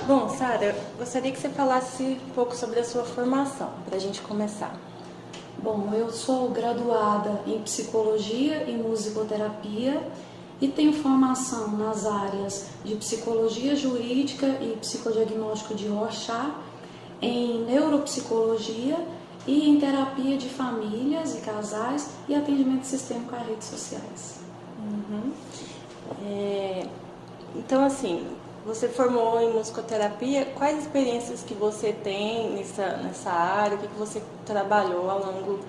Bom, Sara, eu gostaria que você falasse um pouco sobre a sua formação, para a gente começar. Bom, eu sou graduada em psicologia e musicoterapia e tenho formação nas áreas de psicologia jurídica e psicodiagnóstico de Rorschach, em neuropsicologia e em terapia de famílias e casais e atendimento sistêmico a redes sociais. Uhum. Então, assim, você formou em musicoterapia, quais experiências que você tem nessa área, o que você trabalhou ao longo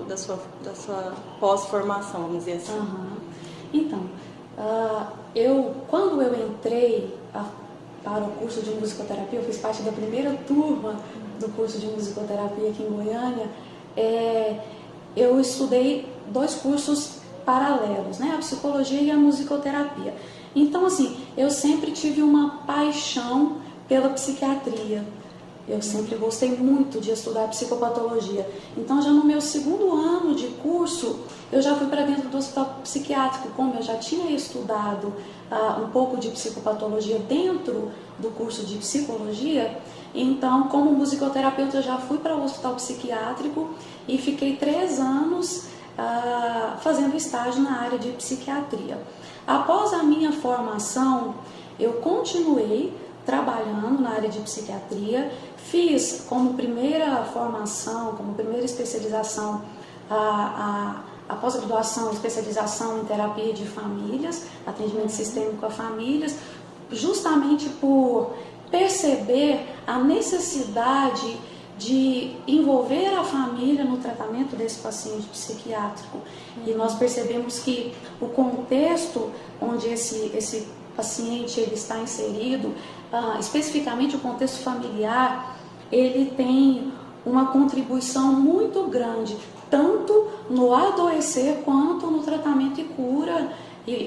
da sua pós-formação, vamos dizer assim? Aham. Então, quando eu entrei para o curso de musicoterapia, eu fiz parte da primeira turma do curso de musicoterapia aqui em Goiânia. Eu estudei dois cursos paralelos, né? A psicologia e a musicoterapia. Então, assim, eu sempre tive uma paixão pela psiquiatria. Eu sempre gostei muito de estudar psicopatologia. Então, já no meu segundo ano de curso, eu já fui para dentro do hospital psiquiátrico. Como eu já tinha estudado um pouco de psicopatologia dentro do curso de psicologia, então, como musicoterapeuta, eu já fui para o hospital psiquiátrico e fiquei 3 anos fazendo estágio na área de psiquiatria. Após a minha formação, eu continuei trabalhando na área de psiquiatria, fiz como primeira formação, como primeira especialização, a pós-graduação, especialização em terapia de famílias, atendimento sistêmico a famílias, justamente por perceber a necessidade de envolver a família no tratamento desse paciente psiquiátrico. E nós percebemos que o contexto onde esse paciente ele está inserido, especificamente o contexto familiar, ele tem uma contribuição muito grande, tanto no adoecer quanto no tratamento e cura,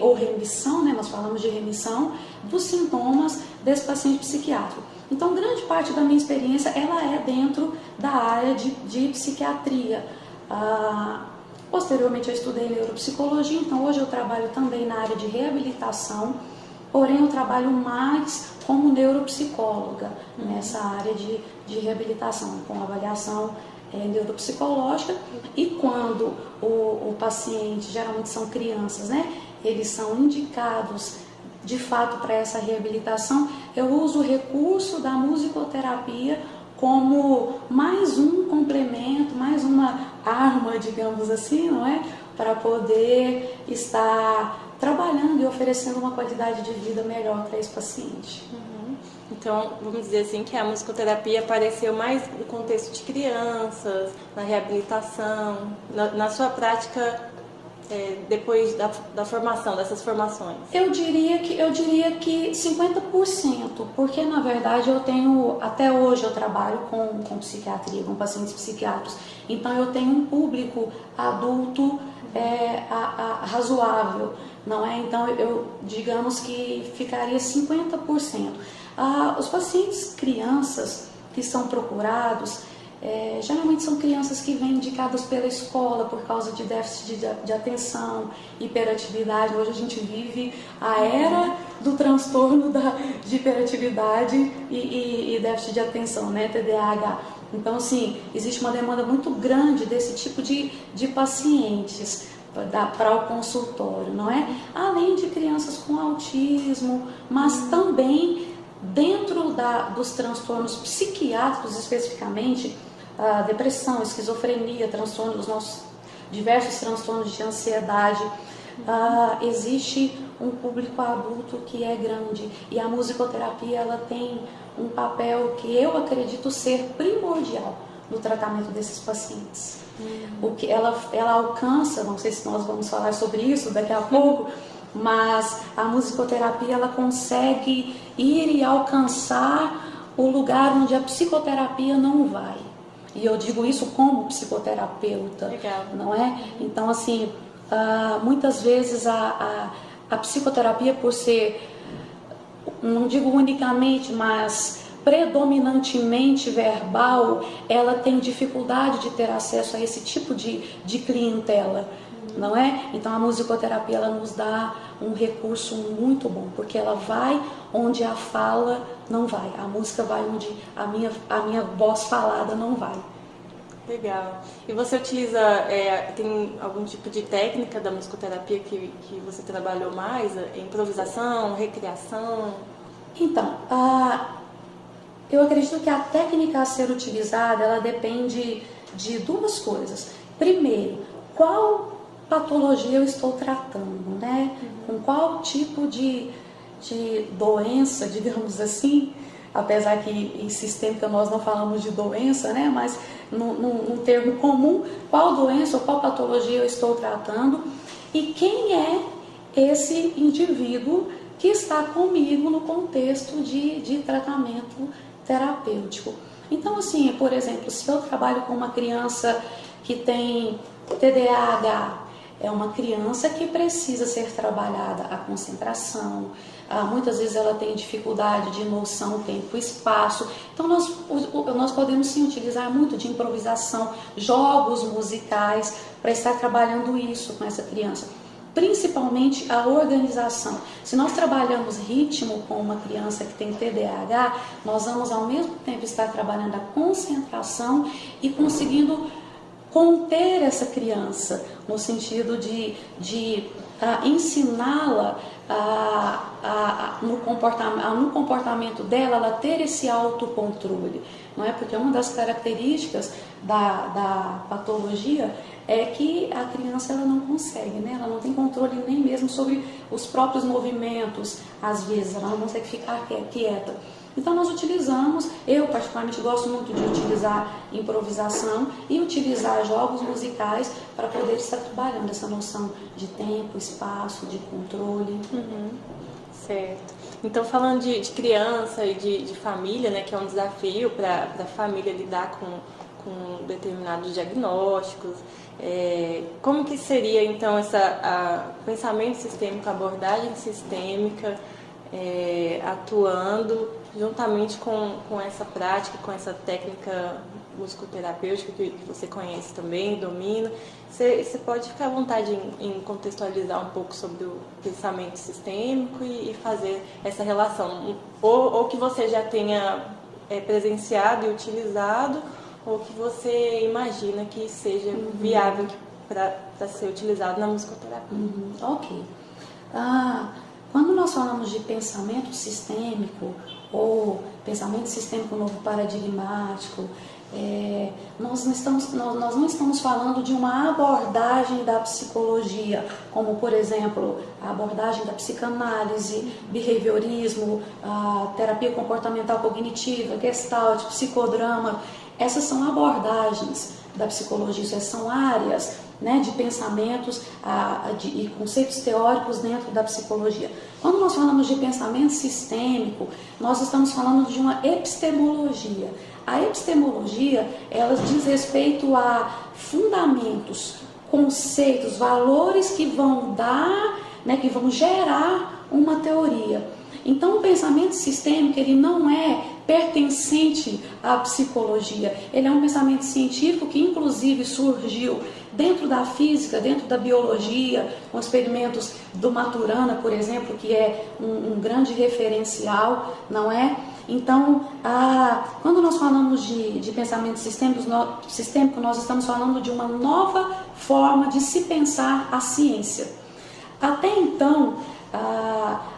ou remissão, né? Nós falamos de remissão dos sintomas desse paciente psiquiátrico. Então, grande parte da minha experiência, ela é dentro da área de psiquiatria. Posteriormente, eu estudei neuropsicologia, então hoje eu trabalho também na área de reabilitação, porém eu trabalho mais como neuropsicóloga nessa área de reabilitação, com avaliação neuropsicológica. E quando o paciente, geralmente são crianças, né? Eles são indicados de fato para essa reabilitação, eu uso o recurso da musicoterapia como mais um complemento, mais uma arma, digamos assim, não é? Para poder estar trabalhando e oferecendo uma qualidade de vida melhor para esse paciente. Então, vamos dizer assim que a musicoterapia apareceu mais no contexto de crianças, na reabilitação, na sua prática depois da formação, dessas formações. Eu diria que 50%, porque na verdade até hoje eu trabalho com psiquiatria, com pacientes psiquiátricos, então eu tenho um público adulto razoável, não é? Então digamos que ficaria 50%. Os pacientes crianças que são procurados, geralmente são crianças que vêm indicadas pela escola por causa de déficit de atenção, hiperatividade. Hoje a gente vive a era do transtorno de hiperatividade e déficit de atenção, né, TDAH. Então, assim, existe uma demanda muito grande desse tipo de pacientes para o consultório, não é? Além de crianças com autismo, mas também dentro dos transtornos psiquiátricos especificamente, depressão, esquizofrenia, os nossos diversos transtornos de ansiedade, existe um público adulto que é grande, e a musicoterapia ela tem um papel que eu acredito ser primordial no tratamento desses pacientes. O que ela alcança, não sei se nós vamos falar sobre isso daqui a pouco, mas a musicoterapia ela consegue ir e alcançar o lugar onde a psicoterapia não vai. E eu digo isso como psicoterapeuta. Legal. Não é? Então, assim, muitas vezes a psicoterapia, por ser, não digo unicamente, mas predominantemente verbal, ela tem dificuldade de ter acesso a esse tipo de clientela. não é? Então a musicoterapia ela nos dá um recurso muito bom, porque ela vai onde a fala não vai, a música vai onde a minha voz falada não vai. Legal. E você utiliza, tem algum tipo de técnica da musicoterapia que você trabalhou mais? Improvisação, recriação? Então, eu acredito que a técnica a ser utilizada, ela depende de duas coisas. Primeiro, qual patologia eu estou tratando, né? Com qual tipo de doença, digamos assim, apesar que em sistêmica nós não falamos de doença, né? Mas num termo comum, qual doença ou qual patologia eu estou tratando e quem é esse indivíduo que está comigo no contexto de tratamento terapêutico. Então, assim, por exemplo, se eu trabalho com uma criança que tem TDAH, é uma criança que precisa ser trabalhada a concentração, muitas vezes ela tem dificuldade de noção, tempo e espaço. Então nós podemos sim utilizar muito de improvisação, jogos musicais para estar trabalhando isso com essa criança. Principalmente a organização. Se nós trabalhamos ritmo com uma criança que tem TDAH, nós vamos ao mesmo tempo estar trabalhando a concentração e conseguindo conter essa criança, no sentido de ensiná-la no comportamento dela, ela ter esse autocontrole, não é? Porque uma das características da patologia é que a criança ela não consegue, né? Ela não tem controle nem mesmo sobre os próprios movimentos, às vezes ela não consegue ficar quieta. Então nós utilizamos, eu particularmente gosto muito de utilizar improvisação e utilizar jogos musicais para poder estar trabalhando essa noção de tempo, espaço, de controle. Certo. Então, falando de criança e de família, né, que é um desafio para a família lidar com determinados diagnósticos, como que seria então pensamento sistêmico, abordagem sistêmica, atuando juntamente com essa prática, com essa técnica musicoterapêutica que você conhece também, domina? Você pode ficar à vontade em contextualizar um pouco sobre o pensamento sistêmico e fazer essa relação, ou que você já tenha presenciado e utilizado, ou que você imagina que seja viável para ser utilizado na musicoterapia. Ok. Quando nós falamos de pensamento sistêmico ou pensamento sistêmico novo paradigmático, nós não estamos falando de uma abordagem da psicologia, como por exemplo a abordagem da psicanálise, behaviorismo, a terapia comportamental cognitiva, gestalt, psicodrama. Essas são abordagens da psicologia, essas são áreas, né, de pensamentos e conceitos teóricos dentro da psicologia. Quando nós falamos de pensamento sistêmico, nós estamos falando de uma epistemologia. A epistemologia, ela diz respeito a fundamentos, conceitos, valores que vão dar, né, que vão gerar uma teoria. Então, o pensamento sistêmico, ele não é pertencente à psicologia. Ele é um pensamento científico que, inclusive, surgiu dentro da física, dentro da biologia, com experimentos do Maturana, por exemplo, que é um grande referencial, não é? Então, quando nós falamos de pensamento sistêmico, nós estamos falando de uma nova forma de se pensar a ciência. Até então,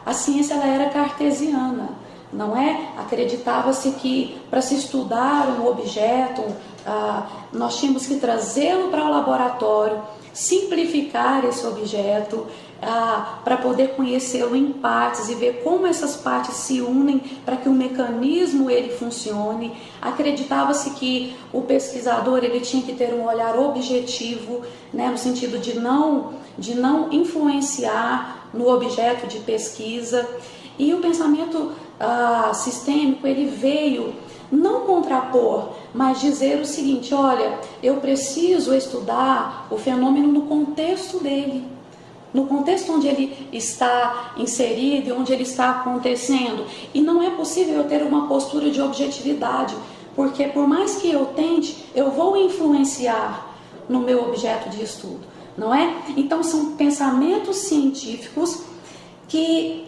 a ciência ela era cartesiana, não é? Acreditava-se que para se estudar um objeto, nós tínhamos que trazê-lo para o laboratório, simplificar esse objeto, para poder conhecê-lo em partes e ver como essas partes se unem para que o mecanismo ele funcione. Acreditava-se que o pesquisador ele tinha que ter um olhar objetivo, né, no sentido de não influenciar no objeto de pesquisa. E o pensamento sistêmico ele veio não contrapor, mas dizer o seguinte: olha, eu preciso estudar o fenômeno no contexto dele, no contexto onde ele está inserido e onde ele está acontecendo. E não é possível eu ter uma postura de objetividade, porque por mais que eu tente, eu vou influenciar no meu objeto de estudo. não é? Então são pensamentos científicos que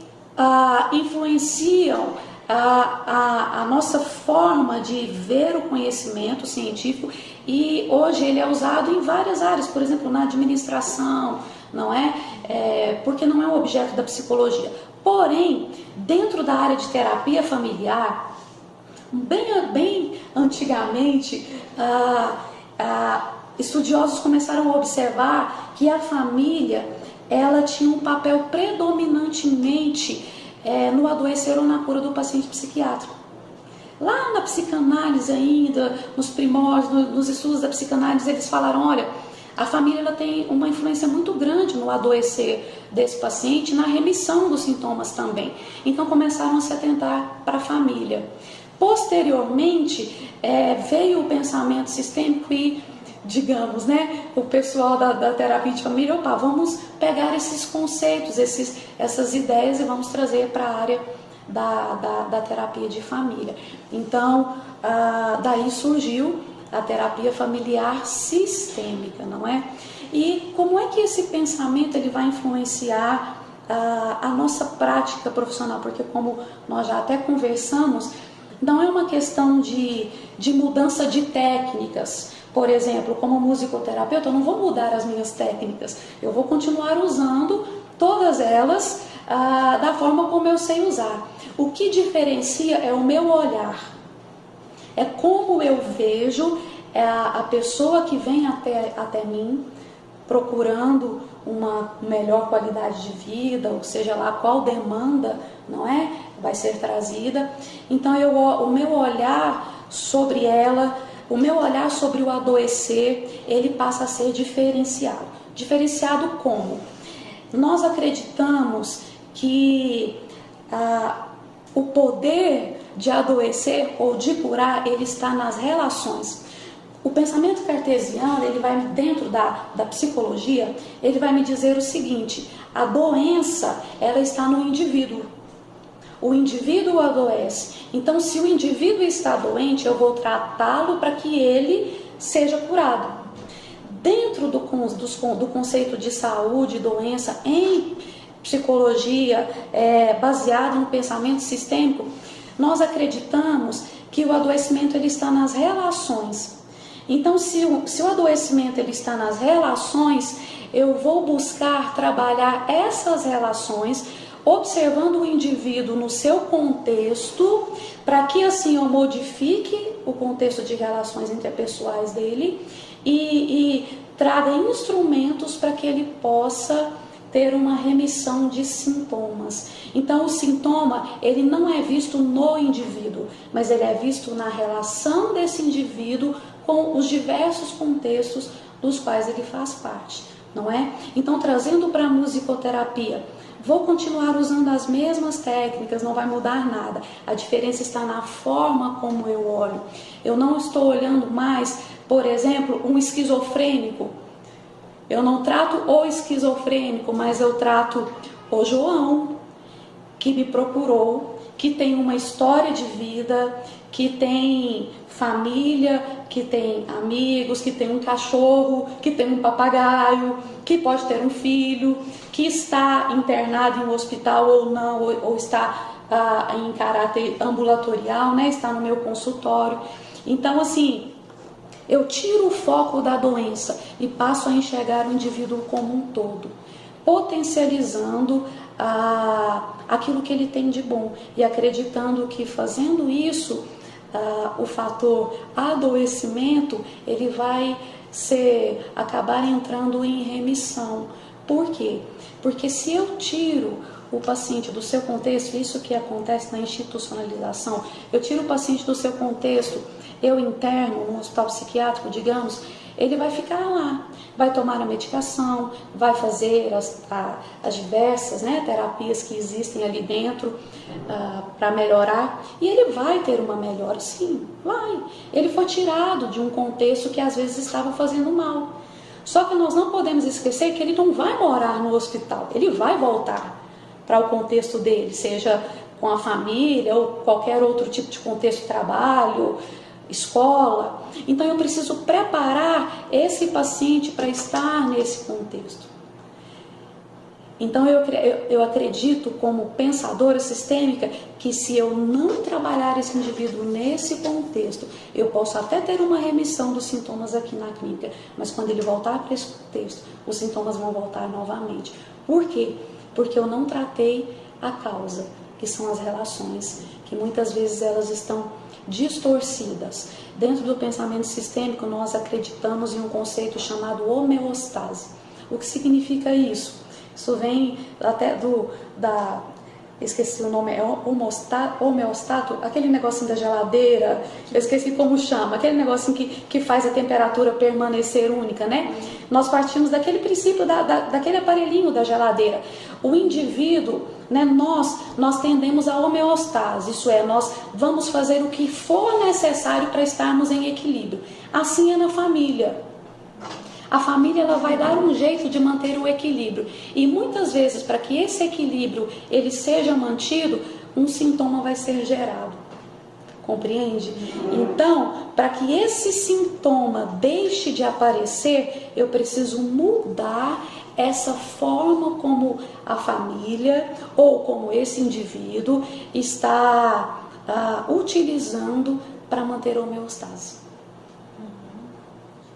influenciam a nossa forma de ver o conhecimento científico, e hoje ele é usado em várias áreas, por exemplo, na administração, não é? Porque não é um objeto da psicologia. Porém, dentro da área de terapia familiar, bem antigamente, estudiosos começaram a observar que a família ela tinha um papel predominantemente no adoecer ou na cura do paciente psiquiátrico. Lá na psicanálise ainda, nos primórdios, nos estudos da psicanálise, eles falaram, olha, a família ela tem uma influência muito grande no adoecer desse paciente, na remissão dos sintomas também. Então começaram a se atentar para a família. Posteriormente, veio o pensamento sistêmico e, digamos, né, o pessoal da terapia de família, opa, vamos pegar esses conceitos, essas ideias e vamos trazer para a área da terapia de família. Então, daí surgiu a terapia familiar sistêmica, não é? E como é que esse pensamento ele vai influenciar a nossa prática profissional? Porque como nós já até conversamos, não é uma questão de mudança de técnicas. Por exemplo, como musicoterapeuta, eu não vou mudar as minhas técnicas, eu vou continuar usando todas elas da forma como eu sei usar. O que diferencia é o meu olhar, é como eu vejo a pessoa que vem até mim procurando uma melhor qualidade de vida, ou seja lá qual demanda, não é, vai ser trazida. Então o meu olhar sobre ela, o meu olhar sobre o adoecer, ele passa a ser diferenciado. Diferenciado como? Nós acreditamos que o poder de adoecer ou de curar, ele está nas relações. O pensamento cartesiano, ele vai dentro da psicologia, ele vai me dizer o seguinte: a doença, ela está no indivíduo. O indivíduo adoece. Então, se o indivíduo está doente, eu vou tratá-lo para que ele seja curado. Dentro do conceito de saúde e doença em psicologia, baseado no pensamento sistêmico, nós acreditamos que o adoecimento ele está nas relações. Então, se o adoecimento ele está nas relações, eu vou buscar trabalhar essas relações, observando o indivíduo no seu contexto, para que assim eu modifique o contexto de relações interpessoais dele e traga instrumentos para que ele possa ter uma remissão de sintomas. Então o sintoma, ele não é visto no indivíduo, mas ele é visto na relação desse indivíduo com os diversos contextos dos quais ele faz parte, não é? Então, trazendo para a musicoterapia, vou continuar usando as mesmas técnicas, não vai mudar nada. A diferença está na forma como eu olho. Eu não estou olhando mais, por exemplo, um esquizofrênico. Eu não trato o esquizofrênico, mas eu trato o João, que me procurou, que tem uma história de vida, que tem família, que tem amigos, que tem um cachorro, que tem um papagaio, que pode ter um filho, que está internado em um hospital ou não, ou está em caráter ambulatorial, né? Está no meu consultório. Então, assim, eu tiro o foco da doença e passo a enxergar o indivíduo como um todo, potencializando aquilo que ele tem de bom e acreditando que fazendo isso, o fator adoecimento, ele vai acabar entrando em remissão. Por quê? Porque se eu tiro o paciente do seu contexto, isso que acontece na institucionalização, eu tiro o paciente do seu contexto, eu interno no hospital psiquiátrico, digamos, ele vai ficar lá, vai tomar a medicação, vai fazer as diversas, né, terapias que existem ali dentro para melhorar, e ele vai ter uma melhora, sim, vai. Ele foi tirado de um contexto que às vezes estava fazendo mal. Só que nós não podemos esquecer que ele não vai morar no hospital, ele vai voltar para o contexto dele, seja com a família ou qualquer outro tipo de contexto de trabalho, escola. Então eu preciso preparar esse paciente para estar nesse contexto. Então eu acredito, como pensadora sistêmica, que se eu não trabalhar esse indivíduo nesse contexto, eu posso até ter uma remissão dos sintomas aqui na clínica, mas quando ele voltar para esse contexto, os sintomas vão voltar novamente. Por quê? Porque eu não tratei a causa, que são as relações, que muitas vezes elas estão distorcidas. Dentro do pensamento sistêmico, nós acreditamos em um conceito chamado homeostase. O que significa isso? Isso vem até esqueci o nome, é homeostato, aquele negocinho da geladeira, eu esqueci como chama, aquele negocinho que faz a temperatura permanecer única, né? Nós partimos daquele princípio, daquele aparelhinho da geladeira. O indivíduo, né, nós tendemos à homeostase, isso é, nós vamos fazer o que for necessário para estarmos em equilíbrio. Assim é na família. A família ela vai dar um jeito de manter o equilíbrio. E muitas vezes, para que esse equilíbrio ele seja mantido, um sintoma vai ser gerado. Compreende? Então, para que esse sintoma deixe de aparecer, eu preciso mudar essa forma como a família ou como esse indivíduo está utilizando para manter a homeostase.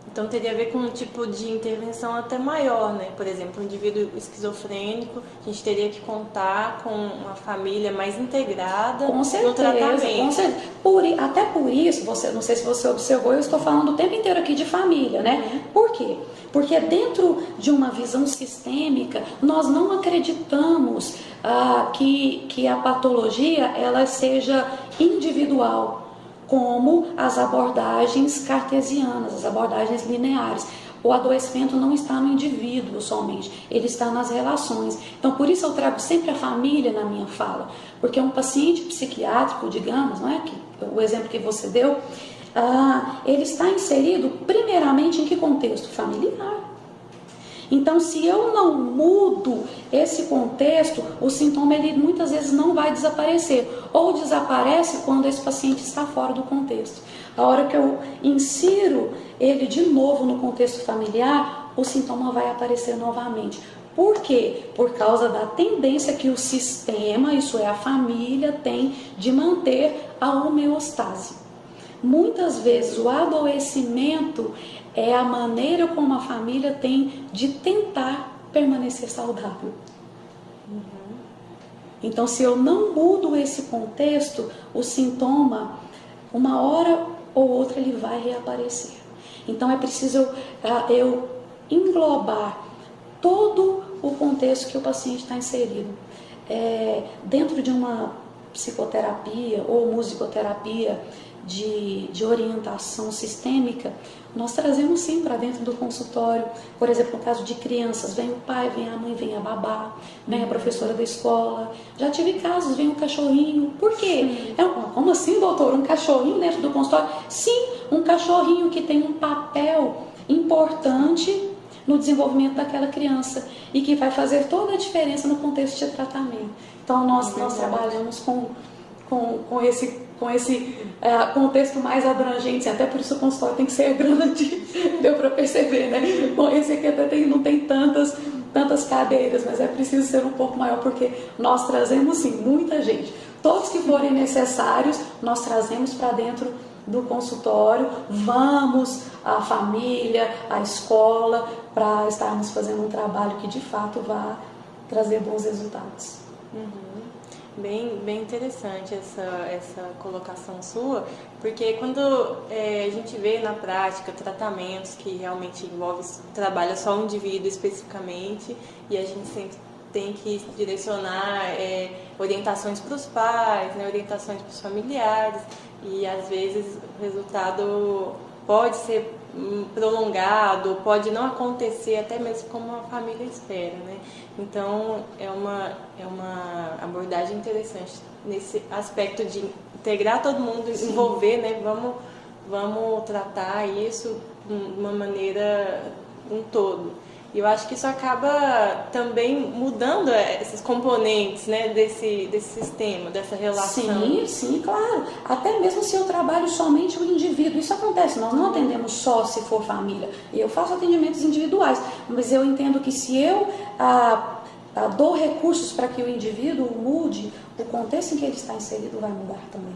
Então teria a ver com um tipo de intervenção até maior, né? Por exemplo, um indivíduo esquizofrênico, a gente teria que contar com uma família mais integrada no tratamento. Com certeza. Até por isso, não sei se você observou, eu estou falando o tempo inteiro aqui de família, né? Por quê? Porque dentro de uma visão sistêmica, nós não acreditamos que a patologia ela seja individual, como as abordagens cartesianas, as abordagens lineares. O adoecimento não está no indivíduo somente, ele está nas relações. Então, por isso eu trago sempre a família na minha fala, porque um paciente psiquiátrico, digamos, não é? O exemplo que você deu, ele está inserido primeiramente em que contexto? Familiar. Então, se eu não mudo esse contexto, o sintoma ele muitas vezes não vai desaparecer, ou desaparece quando esse paciente está fora do contexto. A hora que eu insiro ele de novo no contexto familiar, o sintoma vai aparecer novamente. Por quê? Por causa da tendência que o sistema, isso é a família, tem de manter a homeostase. Muitas vezes o adoecimento é a maneira como a família tem de tentar permanecer saudável. Então, se eu não mudo esse contexto, o sintoma, uma hora ou outra, ele vai reaparecer. Então, é preciso eu englobar todo o contexto que o paciente está inserido. Dentro de uma psicoterapia ou musicoterapia de orientação sistêmica, nós trazemos sim para dentro do consultório. Por exemplo, no caso de crianças, vem o pai, vem a mãe, vem a babá, vem a professora da escola. Já tive casos, vem um cachorrinho. Por quê? Como assim, doutor? Um cachorrinho dentro do consultório? Sim, um cachorrinho que tem um papel importante no desenvolvimento daquela criança e que vai fazer toda a diferença no contexto de tratamento. Então, nós trabalhamos com esse contexto mais abrangente, até por isso o consultório tem que ser grande, deu para perceber, né? Bom, esse aqui até não tem tantas cadeiras, mas é preciso ser um pouco maior, porque nós trazemos sim muita gente. Todos que forem necessários, nós trazemos para dentro do consultório, vamos à família, à escola, para estarmos fazendo um trabalho que de fato vá trazer bons resultados. Bem interessante essa colocação sua, porque quando a gente vê na prática tratamentos que realmente trabalha só um indivíduo especificamente, e a gente sempre tem que direcionar orientações para os pais, né, orientações para os familiares, e às vezes o resultado pode ser prolongado, pode não acontecer até mesmo como a família espera, né? Então é uma abordagem interessante nesse aspecto de integrar todo mundo, sim, envolver, né? Vamos tratar isso de uma maneira um todo. E eu acho que isso acaba também mudando esses componentes, né, desse sistema, dessa relação. Sim, sim, claro. Até mesmo se eu trabalho somente o indivíduo, isso acontece, nós não atendemos só se for família. Eu faço atendimentos individuais, mas eu entendo que se eu dou recursos para que o indivíduo mude, o contexto em que ele está inserido vai mudar também.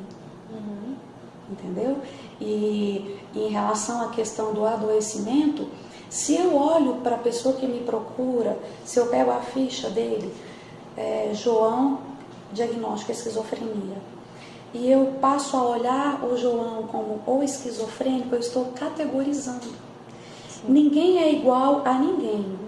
Entendeu? E em relação à questão do adoecimento, se eu olho para a pessoa que me procura, se eu pego a ficha dele, João, diagnóstico esquizofrenia, e eu passo a olhar o João como ou esquizofrênico, eu estou categorizando. Sim. Ninguém é igual a ninguém,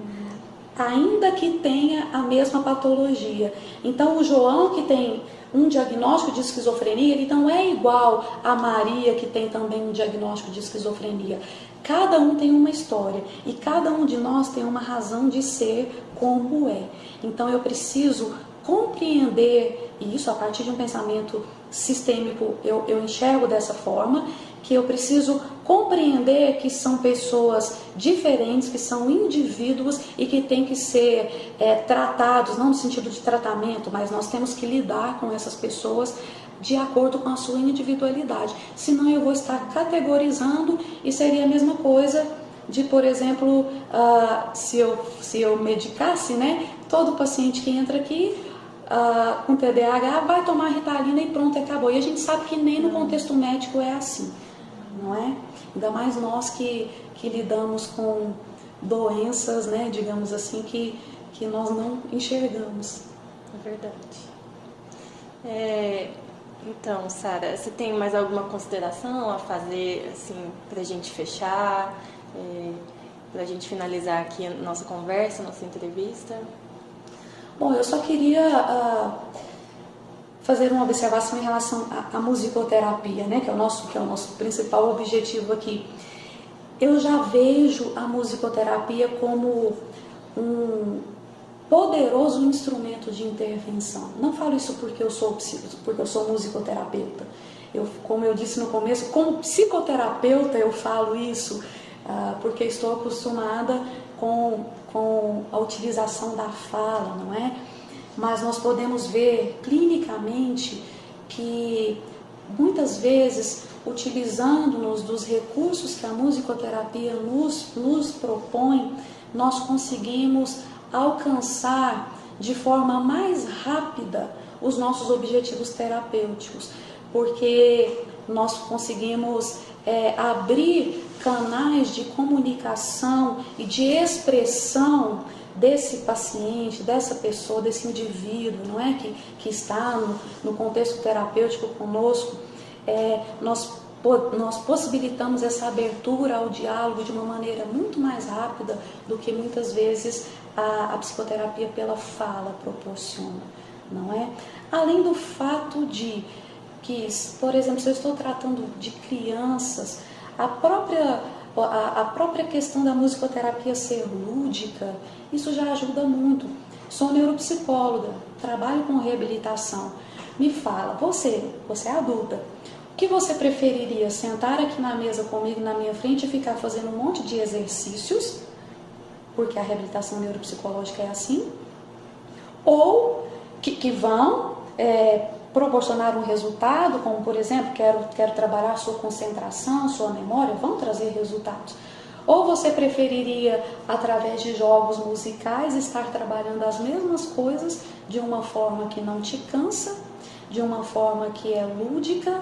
ainda que tenha a mesma patologia. Então o João que tem um diagnóstico de esquizofrenia, ele não é igual a Maria que tem também um diagnóstico de esquizofrenia. Cada um tem uma história e cada um de nós tem uma razão de ser como é. Então eu preciso compreender isso a partir de um pensamento sistêmico, eu enxergo dessa forma, que eu preciso compreender que são pessoas diferentes, que são indivíduos e que têm que ser tratados, não no sentido de tratamento, mas nós temos que lidar com essas pessoas de acordo com a sua individualidade. Senão eu vou estar categorizando e seria a mesma coisa de, por exemplo, se eu medicasse, né, todo paciente que entra aqui com TDAH vai tomar Ritalina e pronto, acabou. E a gente sabe que nem no contexto médico é assim, não é? Ainda mais nós que lidamos com doenças, né, digamos assim, que nós não enxergamos. É verdade. Então, Sara, você tem mais alguma consideração a fazer, assim, para a gente fechar, para a gente finalizar aqui a nossa conversa, a nossa entrevista? Bom, eu só queria fazer uma observação em relação à musicoterapia, né, que é o nosso principal objetivo aqui. Eu já vejo a musicoterapia como um poderoso instrumento de intervenção. Não falo isso porque eu sou musicoterapeuta. Como eu disse no começo, como psicoterapeuta eu falo isso porque estou acostumada com a utilização da fala, não é? Mas nós podemos ver clinicamente que muitas vezes, utilizando-nos dos recursos que a musicoterapia nos propõe, nós conseguimos alcançar de forma mais rápida os nossos objetivos terapêuticos, porque nós conseguimos abrir canais de comunicação e de expressão desse paciente, dessa pessoa, desse indivíduo, não é, que está no contexto terapêutico conosco. Nós possibilitamos essa abertura ao diálogo de uma maneira muito mais rápida do que muitas vezes a psicoterapia pela fala proporciona, não é? Além do fato de que, por exemplo, se eu estou tratando de crianças, a própria questão da musicoterapia ser lúdica, isso já ajuda muito. Sou neuropsicóloga, trabalho com reabilitação. Me fala, você é adulta, o que você preferiria? Sentar aqui na mesa comigo, na minha frente, e ficar fazendo um monte de exercícios, porque a reabilitação neuropsicológica é assim, ou que vão proporcionar um resultado, como por exemplo, quero trabalhar sua concentração, sua memória, vão trazer resultados. Ou você preferiria, através de jogos musicais, estar trabalhando as mesmas coisas de uma forma que não te cansa, de uma forma que é lúdica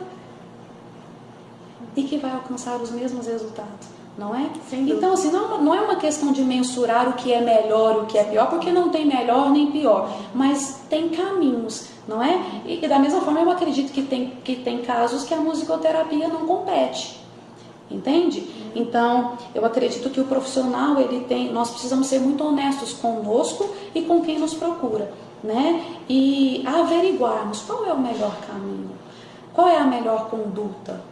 e que vai alcançar os mesmos resultados, não é? Então, assim, não é uma questão de mensurar o que é melhor e o que é pior, porque não tem melhor nem pior, mas tem caminhos, não é? E da mesma forma eu acredito que tem casos que a musicoterapia não compete, entende? Então, eu acredito que o profissional, nós precisamos ser muito honestos conosco e com quem nos procura, né? E averiguarmos qual é o melhor caminho, qual é a melhor conduta,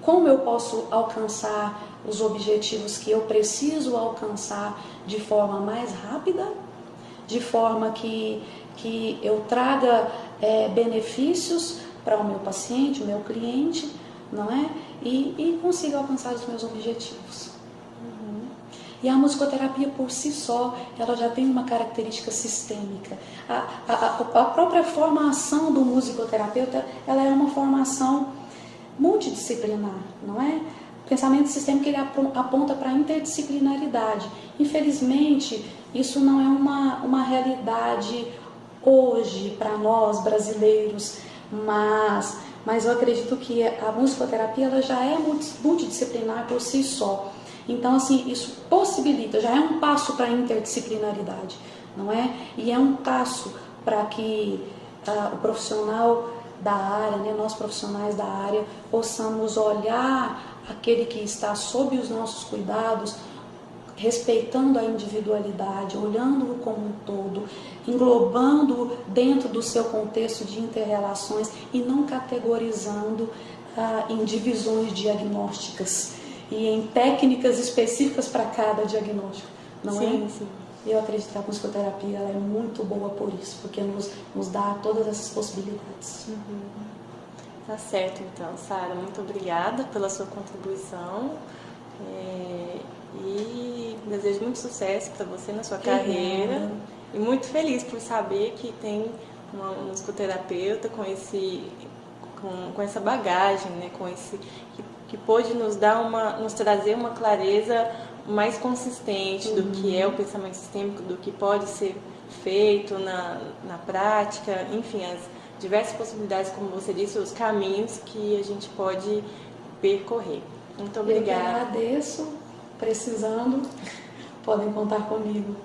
como eu posso alcançar os objetivos que eu preciso alcançar de forma mais rápida, de forma que eu traga benefícios para o meu paciente, o meu cliente, não é? E consiga alcançar os meus objetivos. E a musicoterapia por si só, ela já tem uma característica sistêmica. A própria formação do musicoterapeuta, ela é uma formação multidisciplinar, não é? O pensamento sistêmico ele aponta para a interdisciplinaridade. Infelizmente, isso não é uma realidade hoje para nós brasileiros, mas eu acredito que a musicoterapia ela já é multidisciplinar por si só. Então, assim, isso possibilita, já é um passo para a interdisciplinaridade, não é? E é um passo para que o profissional da área, né, nós profissionais da área, possamos olhar aquele que está sob os nossos cuidados, respeitando a individualidade, olhando-o como um todo, englobando dentro do seu contexto de inter-relações e não categorizando em divisões diagnósticas e em técnicas específicas para cada diagnóstico, não é? Sim. Eu acredito que a musicoterapia ela é muito boa por isso, porque nos dá todas essas possibilidades. Tá certo, então, Sara, muito obrigada pela sua contribuição e desejo muito sucesso para você na sua carreira e muito feliz por saber que tem uma musicoterapeuta com essa bagagem, né, que pôde nos trazer uma clareza mais consistente do que é o pensamento sistêmico, do que pode ser feito na prática, enfim, as diversas possibilidades, como você disse, os caminhos que a gente pode percorrer. Muito obrigada. Eu que agradeço, precisando, podem contar comigo.